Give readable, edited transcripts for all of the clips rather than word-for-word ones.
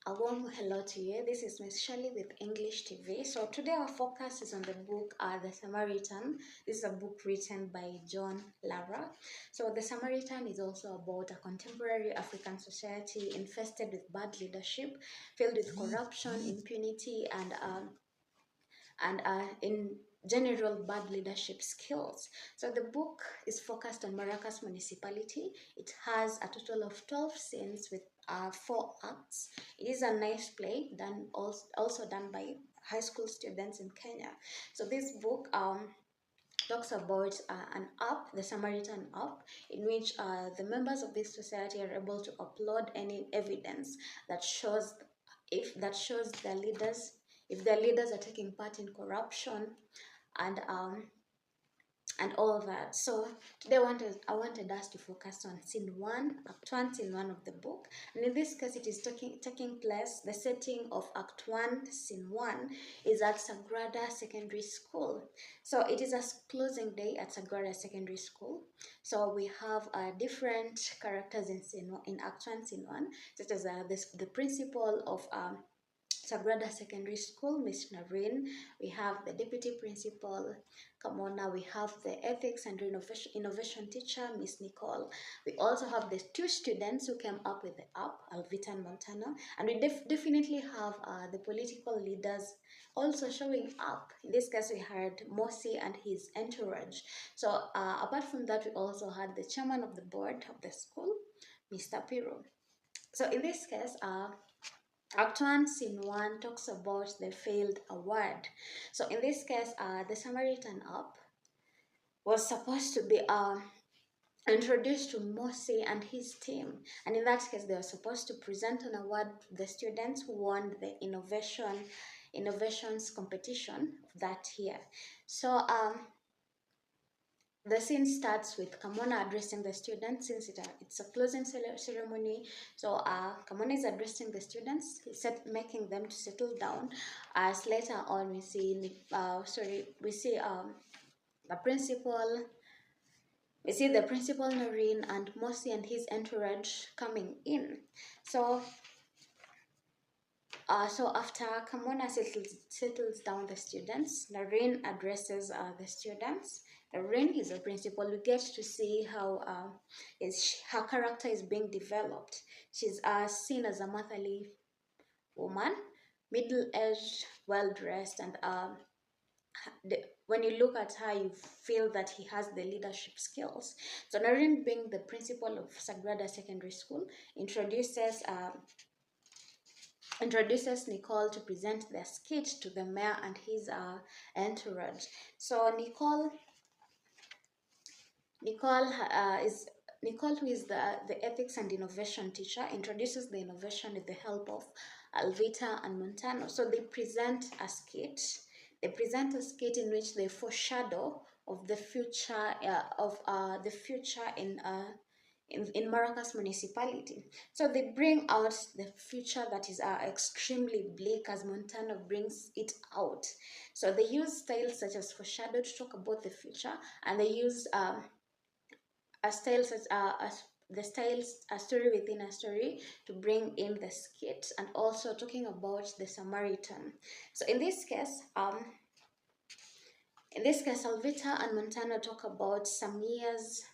A warm hello to you. This is Miss Shirley with English TV. So today our focus is on the book The Samaritan. This is a book written by John Lara. So The Samaritan is also about a contemporary African society infested with bad leadership, filled with corruption, impunity, and in general bad leadership skills. So the book is focused on Maracas Municipality. It has a total of 12 scenes with 4 acts. It is a nice play done also done by high school students in Kenya. So this book talks about an app, the Samaritan app, in which the members of this society are able to upload any evidence that shows if their leaders, if their leaders are taking part in corruption and um and all that. So today I wanted us to focus on scene 1 of the book. And in this case, it is taking place, the setting of Act 1, Scene 1 is at Sagrada Secondary School. So it is a closing day at Sagrada Secondary School. So we have different characters in Act 1, Scene 1, such as the principal of Sagrada Secondary School, Miss Narine. We have the deputy principal, Kamona. We have the ethics and innovation teacher, Miss Nicole. We also have the 2 students who came up with the app, Alvita and Montana. And we definitely have the political leaders also showing up. In this case, we had Mosi and his entourage. So apart from that, we also had the chairman of the board of the school, Mr. Piro. So in this case, Act 1, Scene 1 talks about the failed award. So in this case, the Samaritan app was supposed to be introduced to Mosi and his team. And in that case, they were supposed to present an award to the students who won the innovations competition that year. So the scene starts with Kamona addressing the students since it's a closing ceremony. So Kamona is addressing the students, making them to settle down. As later on we see, the principal. We see the principal Noreen and Mosi and his entourage coming in. So after Kamona settles down the students, Noreen addresses the students. Noreen is a principal. We get to see how her character is being developed. She's seen as a motherly woman, middle-aged, well-dressed, and when you look at her, you feel that he has the leadership skills. So Noreen, being the principal of Sagrada Secondary School, introduces Nicole to present their skit to the mayor and his entourage. So Nicole, who is the ethics and innovation teacher, introduces the innovation with the help of Alvita and Montano. So they present a skit. They present a skit in which they foreshadow of the future in Maracas Municipality. So they bring out the future that is extremely bleak as Montano brings it out. So they use styles such as foreshadow to talk about the future, and they use a style such as the styles a story within a story to bring in the skit, and also talking about the Samaritan. So in this case, Alvita and Montano talk about some years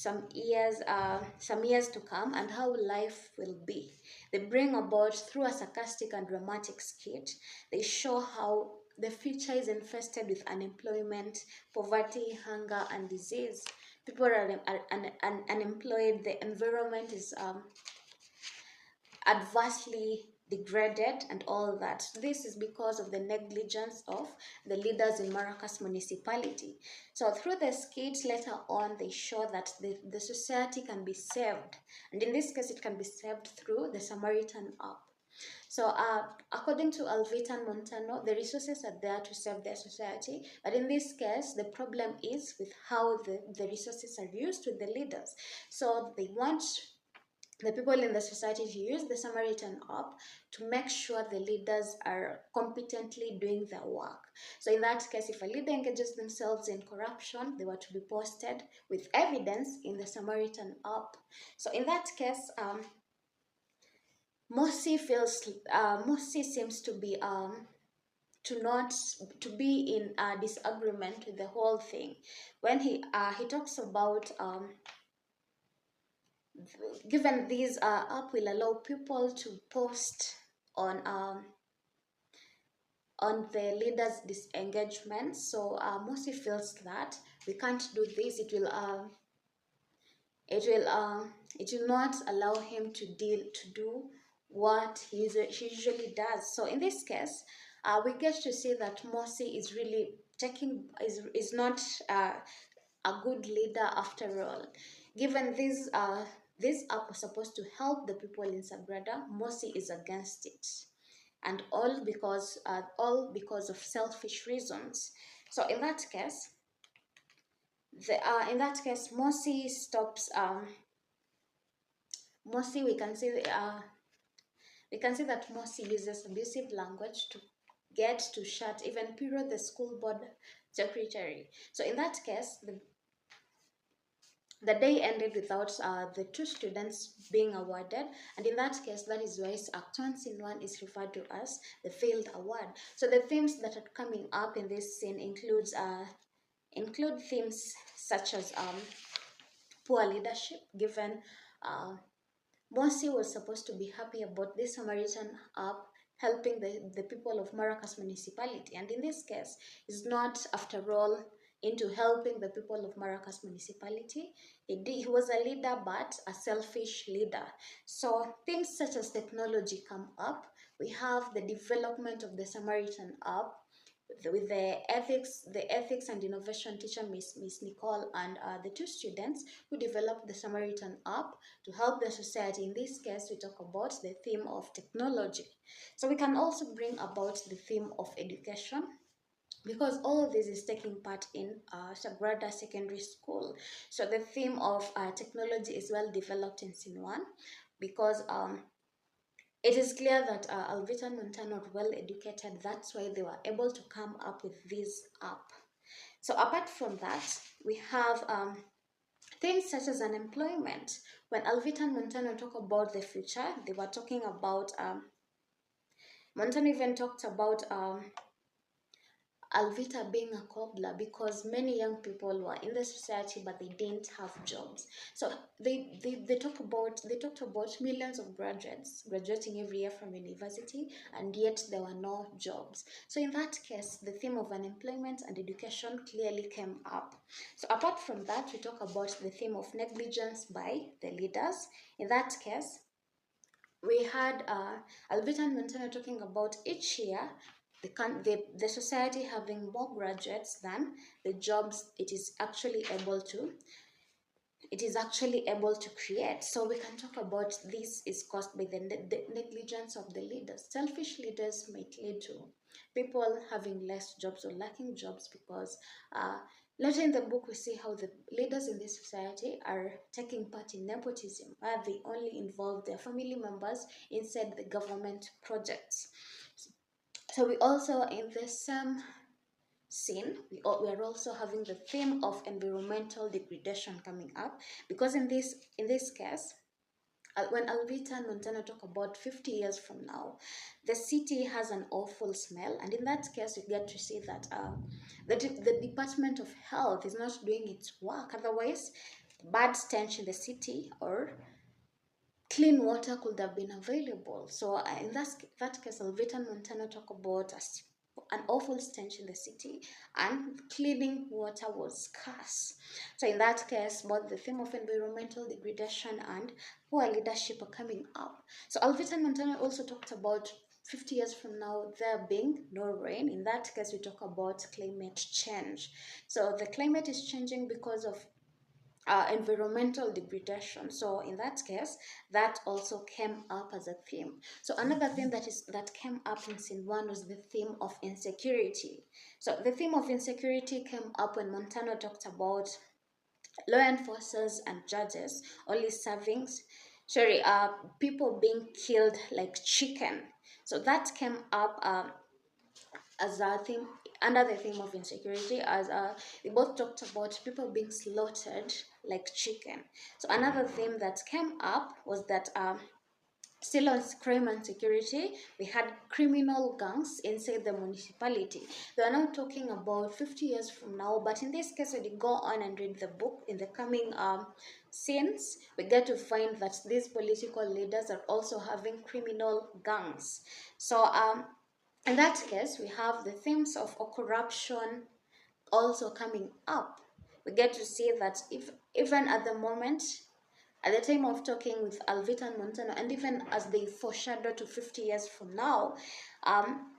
to come and how life will be. They bring about, through a sarcastic and dramatic skit, they show how the future is infested with unemployment, poverty, hunger, and disease. People are unemployed. The environment is adversely degraded and all that. This is because of the negligence of the leaders in Maracas Municipality. So through the skits later on, they show that the society can be saved. And in this case, it can be saved through the Samaritan app. So according to Alvita and Montano, the resources are there to save their society. But in this case, the problem is with how the resources are used with the leaders. So they want the people in the society to use the Samaritan app to make sure the leaders are competently doing their work. So in that case, if a leader engages themselves in corruption, they were to be posted with evidence in the Samaritan app. So in that case, Mosi seems to be to not to be in disagreement with the whole thing when he talks about given these app will allow people to post on the leaders disengagement. So Mosi feels that we can't do this. It will it will not allow him to do what he usually does. So in this case, we get to see that Mosi is really taking is not a good leader after all. Given this app was supposed to help the people in Sagrada, Mosi is against it, and all because of selfish reasons. So in that case, Mosi stops. Mosi, we can see that Mosi uses abusive language to get to shut even Piro, the school board secretary. So in that case, the day ended without the two students being awarded, and in that case, that is why Act 1 Scene 1 is referred to as the failed award. So the themes that are coming up in this scene include themes such as poor leadership, given uh, Mosi was supposed to be happy about this Samaritan app helping the people of Maracas Municipality. And in this case, is not, after all, into helping the people of Maracas Municipality. He was a leader, but a selfish leader. So things such as technology come up. We have the development of the Samaritan app, with the ethics and innovation teacher, Miss Nicole, and the two students who developed the Samaritan app to help the society. In this case, we talk about the theme of technology. So we can also bring about the theme of education, because all of this is taking part in Sagrada Secondary School. So the theme of technology is well developed in Scene 1, because it is clear that Alvita and Montano are well educated. That's why they were able to come up with this app. So apart from that, we have things such as unemployment. When Alvita and Montano talk about the future, they were talking about, Montano even talked about Alvita being a cobbler, because many young people were in the society but they didn't have jobs. So they talked about millions of graduates graduating every year from university, and yet there were no jobs. So in that case, the theme of unemployment and education clearly came up. So apart from that, we talk about the theme of negligence by the leaders. In that case, we had Alvita and Montana talking about each year the society having more graduates than the jobs it is actually able to create. So we can talk about this is caused by the negligence of the leaders. Selfish leaders might lead to people having less jobs or lacking jobs, because later in the book we see how the leaders in this society are taking part in nepotism, where they only involve their family members inside the government projects. So we also, in the same scene, we are also having the theme of environmental degradation coming up, because in this case, when Alvita and Montana talk about 50 years from now, the city has an awful smell, and in that case, we get to see that the Department of Health is not doing its work. Otherwise, bad stench in the city or clean water could have been available. So in that case, Alvita and Montana talk about an awful stench in the city, and cleaning water was scarce. So in that case, both the theme of environmental degradation and poor leadership are coming up. So Alvita and Montana also talked about 50 years from now there being no rain. In that case, we talk about climate change. So the climate is changing because of environmental degradation. So in that case, that also came up as a theme. So another thing that came up in scene 1 was the theme of insecurity. So the theme of insecurity came up when Montano talked about law enforcers and judges only people being killed like chicken. So that came up as a theme under the theme of insecurity, as we both talked about people being slaughtered like chicken. So another theme that came up was that Still on crime and security, we had criminal gangs inside the municipality. They are now talking about 50 years from now, but in this case, when you go on and read the book in the coming scenes, we get to find that these political leaders are also having criminal gangs. So in that case, we have the themes of corruption also coming up. We get to see that if even at the moment, at the time of talking with Alvita and Montano, and even as they foreshadow to 50 years from now, um,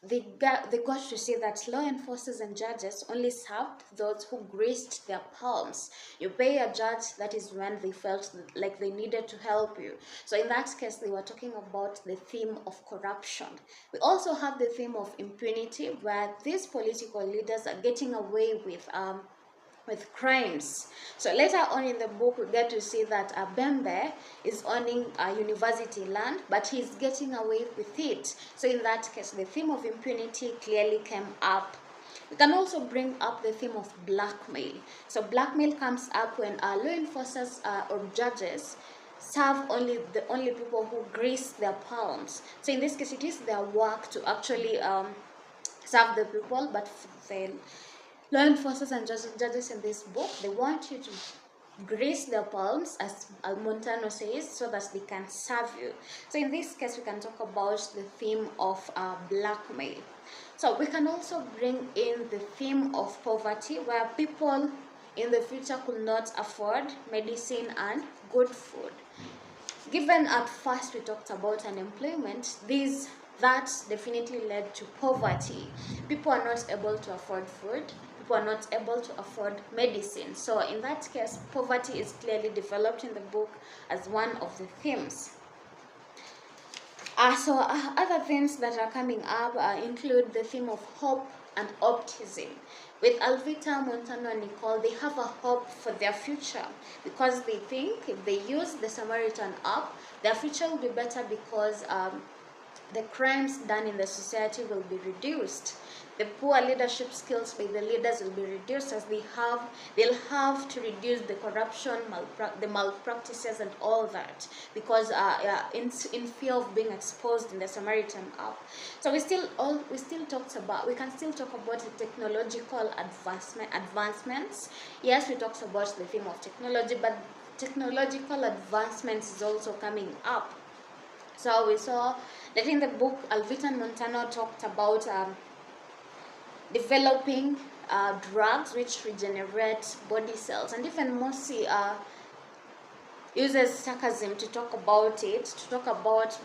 they got to see that law enforcers and judges only served those who graced their palms. You pay a judge, that is when they felt like they needed to help you. So in that case, they were talking about the theme of corruption. We also have the theme of impunity, where these political leaders are getting away with crimes. So later on in the book, we get to see that Bembe is owning university land, but he's getting away with it. So in that case, the theme of impunity clearly came up. We can also bring up the theme of blackmail. So blackmail comes up when law enforcers or judges serve the only people who grease their palms. So in this case, it is their work to actually serve the people, but the law enforcers and judges in this book, they want you to grace their palms, as Montano says, so that they can serve you. So in this case, we can talk about the theme of blackmail. So we can also bring in the theme of poverty, where people in the future could not afford medicine and good food. Given at first we talked about unemployment, that definitely led to poverty. People are not able to afford food. People are not able to afford medicine. So in that case, poverty is clearly developed in the book as one of the themes. Other themes that are coming up include the theme of hope and optimism. With Alvita, Montano, and Nicole, they have a hope for their future because they think if they use the Samaritan app, their future will be better because the crimes done in the society will be reduced. The poor leadership skills by the leaders will be reduced, as they'll have to reduce the corruption, the malpractices, and all that, because in fear of being exposed in the Samaritan app. So we can still talk about the technological advancements. Yes, we talked about the theme of technology, but technological advancements is also coming up. So we saw that in the book, Alvita and Montano talked about developing drugs which regenerate body cells, and even Mosi uses sarcasm to talk about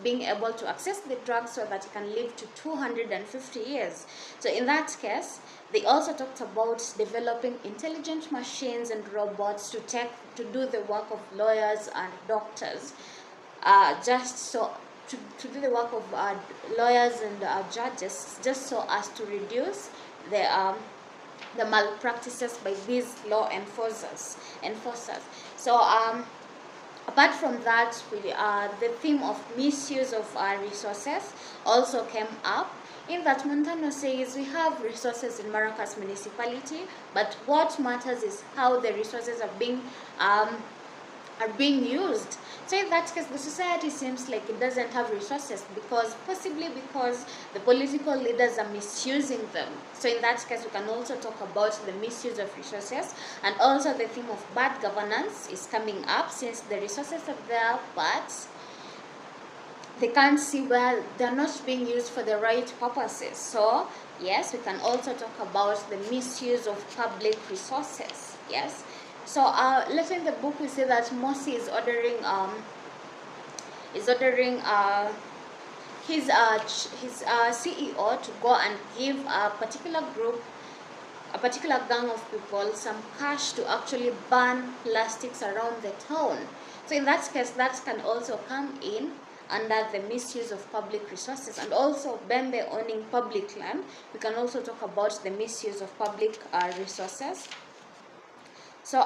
being able to access the drug so that it can live to 250 years. So in that case, they also talked about developing intelligent machines and robots to do the work of lawyers and doctors, to do the work of lawyers and judges, just so as to reduce the malpractices by these law enforcers. So apart from that, the theme of misuse of resources also came up. In that, Montano says we have resources in Maracas Municipality, but what matters is how the resources are being used. So in that case, the society seems like it doesn't have resources possibly because the political leaders are misusing them. So in that case, we can also talk about the misuse of resources, and also the theme of bad governance is coming up, since the resources are there, but they can't see where they're not being used for the right purposes. So yes, we can also talk about the misuse of public resources. Yes. So later in the book, we see that Mosi is ordering his CEO to go and give a particular gang of people some cash to actually ban plastics around the town. So in that case, that can also come in under the misuse of public resources. And also Bembe owning public land, we can also talk about the misuse of public resources. So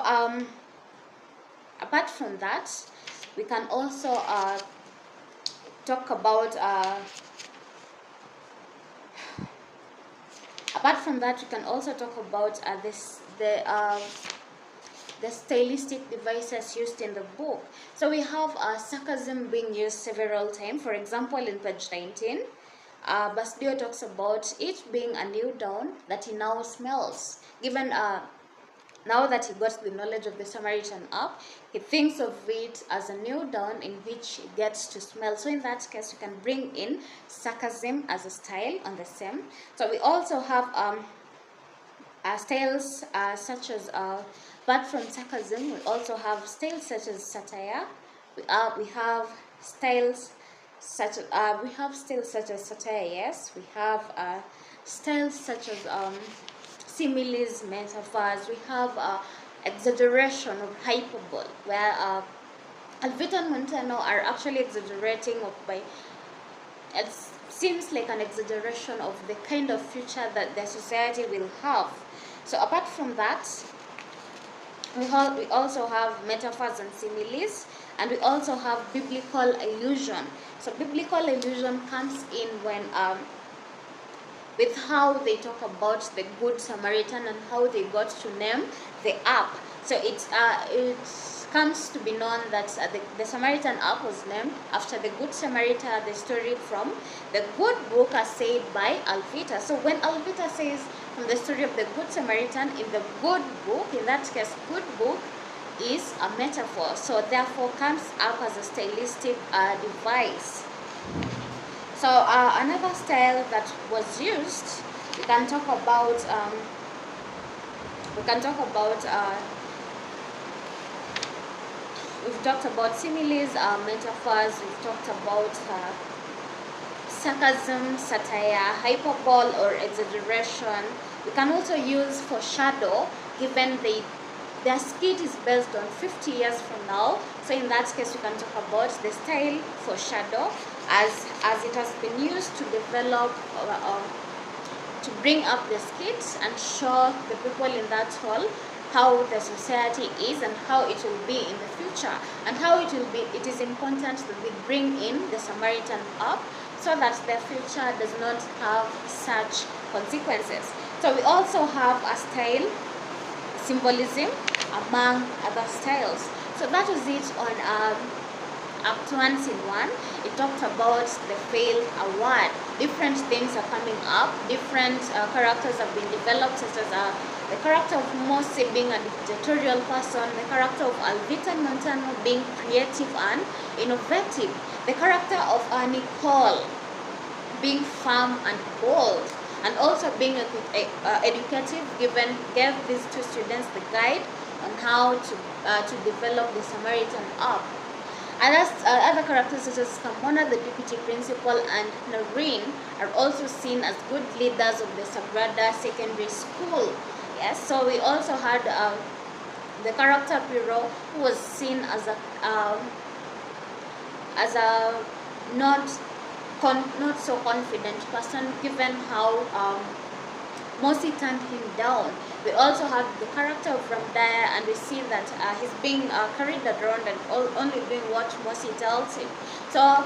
apart from that, we can also talk about the the stylistic devices used in the book. So we have sarcasm being used several times. For example, in page 19, Basdio talks about it being a new dawn that he now smells. Given now that he got the knowledge of the Samaritan app, he thinks of it as a new dawn in which he gets to smell. So in that case, you can bring in sarcasm as a style on the same. So we also have styles such as, apart from sarcasm, we also have styles such as satire. We have styles such as satire. Yes, we have styles such as similes, metaphors. We have exaggeration of hyperbole, where Alvita and Montano are actually exaggerating by, it seems like an exaggeration of the kind of future that the society will have. So apart from that, we also have metaphors and similes, and we also have biblical allusion. So biblical allusion comes in when with how they talk about the Good Samaritan and how they got to name the app. So it comes to be known that the Samaritan app was named after the Good Samaritan, the story from the Good Book as said by Alvita. So when Alvita says from the story of the Good Samaritan in the Good Book, in that case, Good Book is a metaphor. So therefore comes up as a stylistic device. So another style that was used, we can talk about we've talked about similes, metaphors, we've talked about sarcasm, satire, hyperbole or exaggeration. We can also use foreshadow, given their skit is based on 50 years from now. So in that case, we can talk about the style foreshadow as it has been used to develop to bring up the skits and show the people in that hall how the society is and how it will be in the future, and how it is important that we bring in the Samaritan up so that the future does not have such consequences. So we also have a style symbolism among other styles. So that was it on Act 1 Scene 1. It talked about the failed award. Different things are coming up, different characters have been developed, such as the character of Mose being a dictatorial person, the character of Alvita Montano being creative and innovative, the character of Nicole being firm and bold, and also being educative, gave these two students the guide on how to develop the Samaritan app. Other characters such as Kamona, the deputy principal, and Noreen are also seen as good leaders of the Sagrada Secondary School. Yes, so we also had the character Piro, who was seen as a not so confident person, given how Mosi turned him down. We also have the character of Ramdaya, and we see that he's being carried around and only doing what Mosi tells him. So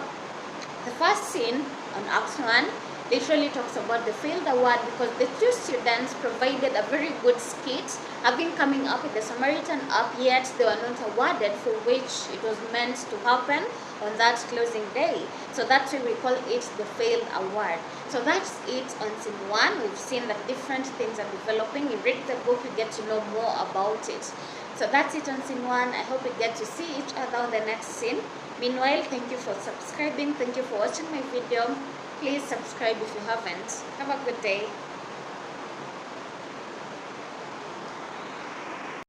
the first scene on Act 1 literally talks about the failed award, because the two students provided a very good skit, having coming up with the Samaritan app, yet they were not awarded, for which it was meant to happen on that closing day. So that's why we call it the failed award. So that's it on Scene 1. We've seen that different things are developing. You read the book, you get to know more about it. So that's it on Scene 1. I hope we get to see each other on the next scene. Meanwhile, thank you for subscribing. Thank you for watching my video. Please subscribe if you haven't. Have a good day.